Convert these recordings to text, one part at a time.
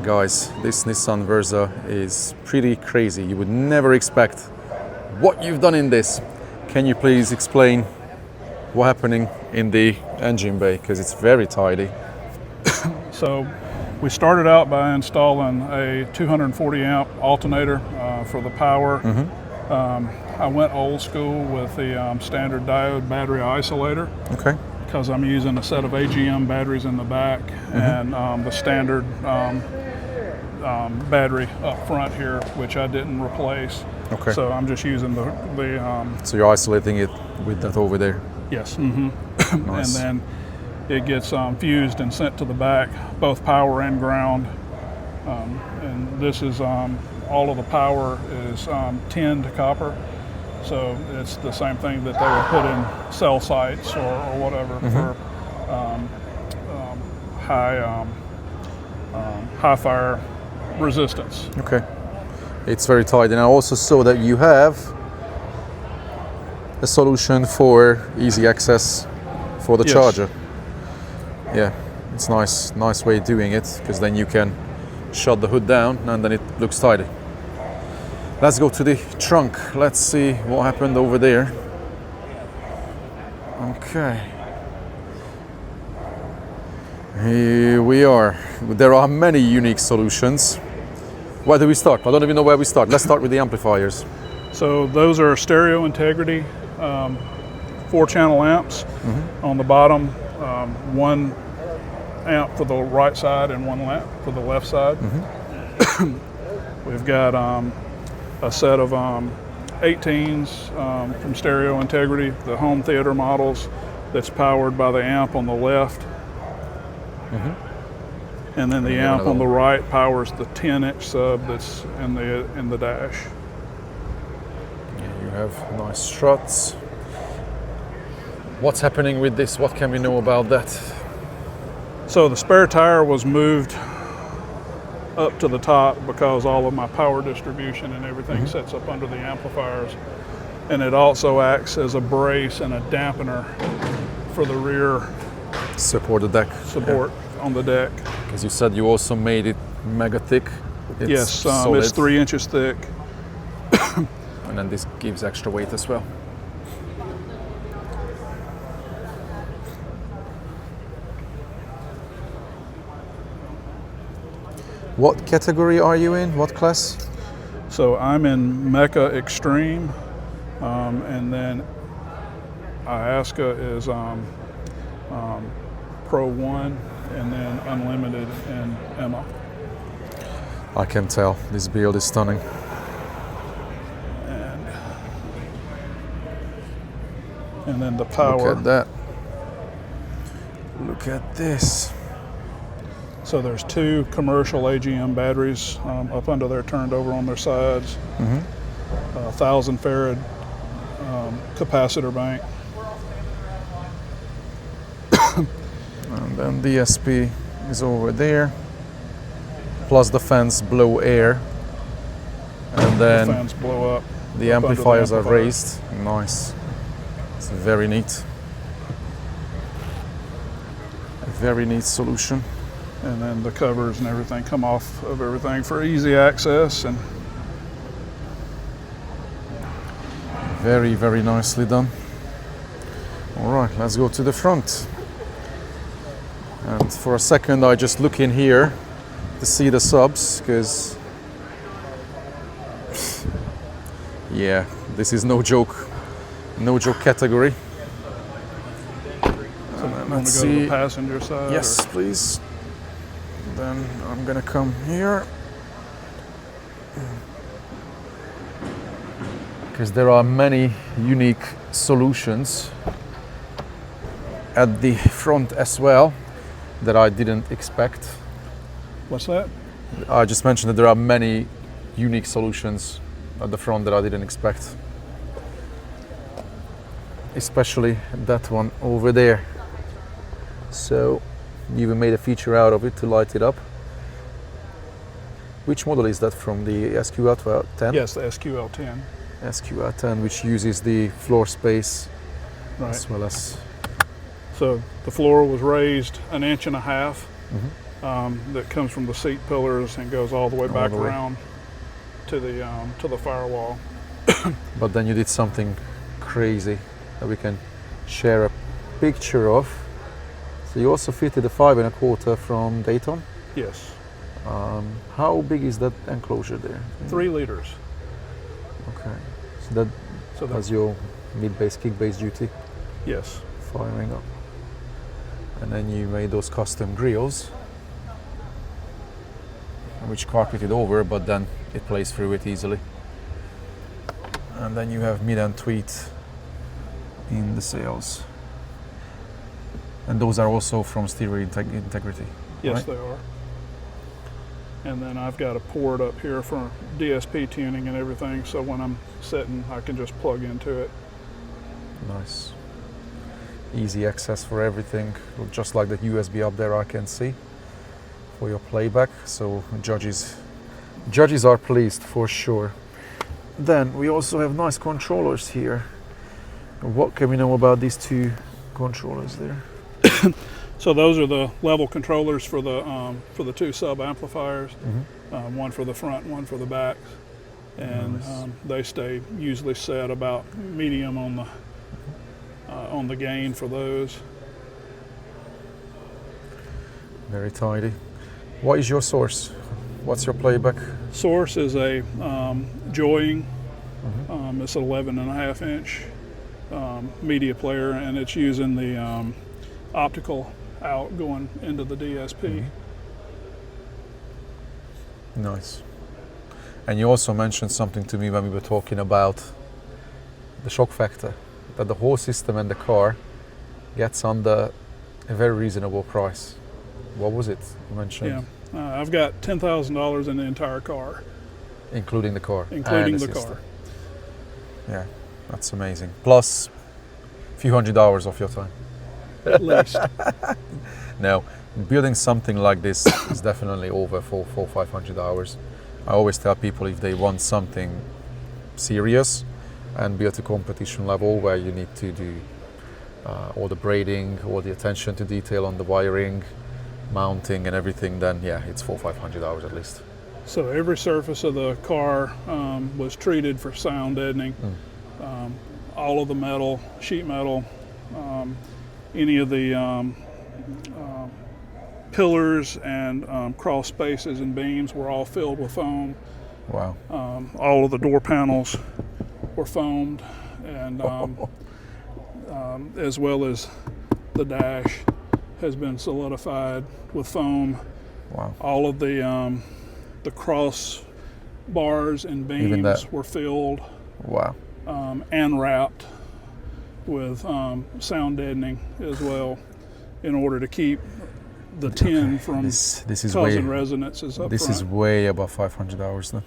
Guys, this Nissan Versa is pretty crazy. You would never expect what you've done in this. Can you please explain what's happening in the engine bay, because it's very tidy. So we started out by installing a 240 amp alternator for the power. I went old school with the standard diode battery isolator. Okay. Because I'm using a set of AGM batteries in the back and the standard battery up front here, which I didn't replace. Okay. So I'm just using the So you're isolating it with that over there? yes. Nice. And then it gets fused and sent to the back, both power and ground. And this is all of the power is tin to copper. So it's the same thing that they would put in cell sites or whatever for high fire resistance. Okay. It's very tight. And I also saw that you have a solution for easy access for the Yes. charger. Yeah, it's nice way of doing it, because then you can shut the hood down and then it looks tidy. Let's go to the trunk. Let's see what happened over there. Okay. Here we are. There are many unique solutions. Where do we start? I don't even know where we start. Let's start with the amplifiers. So those are stereo integrity 4-channel amps. On the bottom, 1 amp for the right side and 1 amp for the left side. We've got a set of 18s from Stereo Integrity, the home theater models, that's powered by the amp on the left. And then the amp on the right powers the 10-inch sub that's in the dash. You have nice struts. What's happening with this? What can we know about that? So the spare tire was moved up to the top because all of my power distribution and everything sets up under the amplifiers. And it also acts as a brace and a dampener for the rear Support the deck. support on the deck. Because you said you also made it mega thick. It's Yes, solid. it's 3 inches thick. And then this gives extra weight as well. What category are you in? What class? So I'm in Mecha Extreme, and then Iasca is Pro 1, and then Unlimited and Emma. I can tell. This build is stunning. And then the power. Look at that. Look at this. So there's 2 commercial AGM batteries up under there, turned over on their sides. 1,000 farad capacitor bank. And then the SP is over there. Plus the fans blow air. And then The fans blow up. the up under amplifiers are amplifier. raised. Nice. It's very neat. A very neat solution. And then the covers and everything come off of everything for easy access. And Very, very nicely done. All right, let's go to the front. And for a second, I just look in here to see the subs, because yeah, this is no joke category. so you want let's to go to see. the passenger side? Yes, please. Then I'm gonna come here, because there are many unique solutions at the front as well that I didn't expect. What's that? I just mentioned that there are many unique solutions at the front that I didn't expect. Especially that one over there. So you even made a feature out of it to light it up. Which model is that from, the SQL10? Yes, the SQL10. SQL10, which uses the floor space Right. as well as... So the floor was raised 1.5 inches that comes from the seat pillars and goes all the way back the way. around to the firewall. But then you did something crazy that we can share a picture of. So you also fitted a 5.25 from Dayton. Yes. How big is that enclosure there? 3 liters. Okay. So that has your mid-bass, kick-bass duty Yes. firing up. And then you made those custom grills, which carpeted over, but then it plays through it easily. And then you have mid and tweet in the sails. And those are also from stereo integrity. Yes, right? they are. And then I've got a port up here for DSP tuning and everything, so when I'm setting, I can just plug into it. Nice. Easy access for everything, just like the USB up there I can see for your playback. So judges are pleased for sure. Then we also have nice controllers here. What can we know about these 2 controllers there? So those are the level controllers for the 2 sub amplifiers, one for the front, one for the back, and Nice. they stay usually set about medium on the gain for those. Very tidy. What is your source? What's your playback? Source is a Joying. It's an 11.5 inch media player, and it's using the optical out going into the DSP. Nice. And you also mentioned something to me when we were talking about the shock factor, that the whole system and the car gets under a very reasonable price. What was it you mentioned? Yeah, I've got $10,000 in the entire car, Including the car. including and the system. car. Yeah, that's amazing. Plus a few $100s of your time. At least. Now, building something like this is definitely over 400-500 hours. I always tell people if they want something serious and be at a competition level where you need to do all the braiding, all the attention to detail on the wiring, mounting and everything, then yeah, it's 400-500 hours at least. So every surface of the car was treated for sound deadening. All of the metal, sheet metal, any of the pillars and crawl spaces and beams were all filled with foam. Wow. All of the door panels were foamed, and as well as the dash has been solidified with foam. Wow. All of the cross bars and Even beams that. were filled Wow. and wrapped with sound deadening as well, in order to keep the tin from This is causing way resonances up this front. is way above 500 hours then.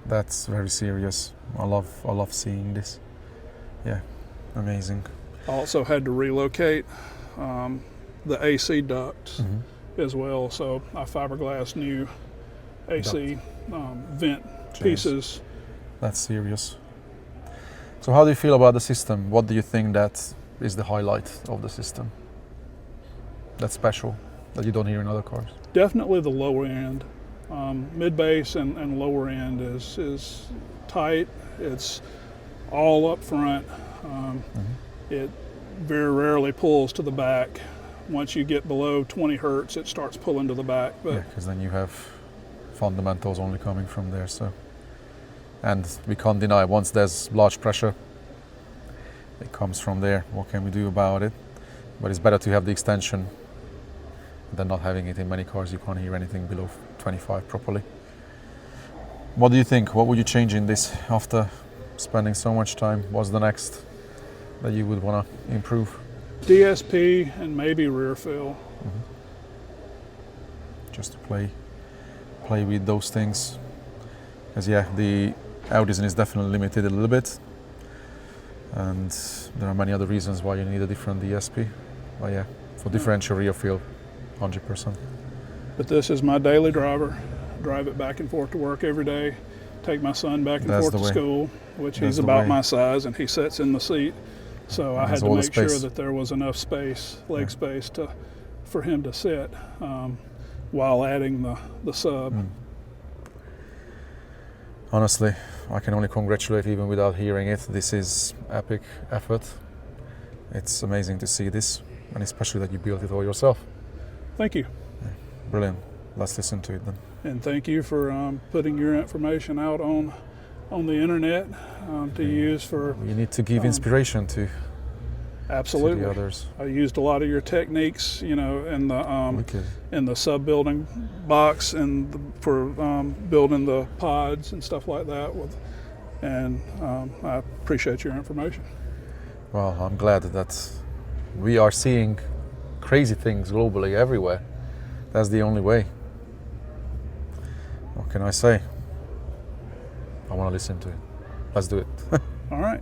That's very serious. I love seeing this. Yeah, amazing. Also had to relocate the AC ducts as well, so I fiberglass new AC vent pieces. That's serious. So how do you feel about the system? What do you think that is the highlight of the system? That's special, that you don't hear in other cars? Definitely the lower end. Mid bass and lower end is tight. It's all up front. It very rarely pulls to the back. Once you get below 20 hertz, it starts pulling to the back. But Yeah, because then you have fundamentals only coming from there. So, and we can't deny, once there's large pressure, it comes from there. What can we do about it? But it's better to have the extension than not having it. In many cars you can't hear anything below 25 properly. What do you think? What would you change in this after spending so much time? What's the next that you would want to improve? DSP and maybe rear fill. Just to play with those things. Because yeah, the Audison is definitely limited a little bit, and there are many other reasons why you need a different DSP. But yeah, for differential rear fill, 100%. But this is my daily driver. Drive it back and forth to work every day. Take my son back and That's forth the to way. school, which That's he's the about way. my size, and he sits in the seat. So I had Has to all the make sure space. that there was enough space, leg space, to for him to sit while adding the sub. Honestly, I can only congratulate even without hearing it. This is epic effort. It's amazing to see this, and especially that you built it all yourself. Thank you. Brilliant. Let's listen to it then. And thank you for putting your information out on the internet to use for. You need to give inspiration to Absolutely. the others. I used a lot of your techniques, you know, Wicked. in the sub building box and for building the pods and stuff like that. And I appreciate your information. Well, I'm glad that we are seeing crazy things globally everywhere. That's the only way. What can I say? I want to listen to it. Let's do it. All right.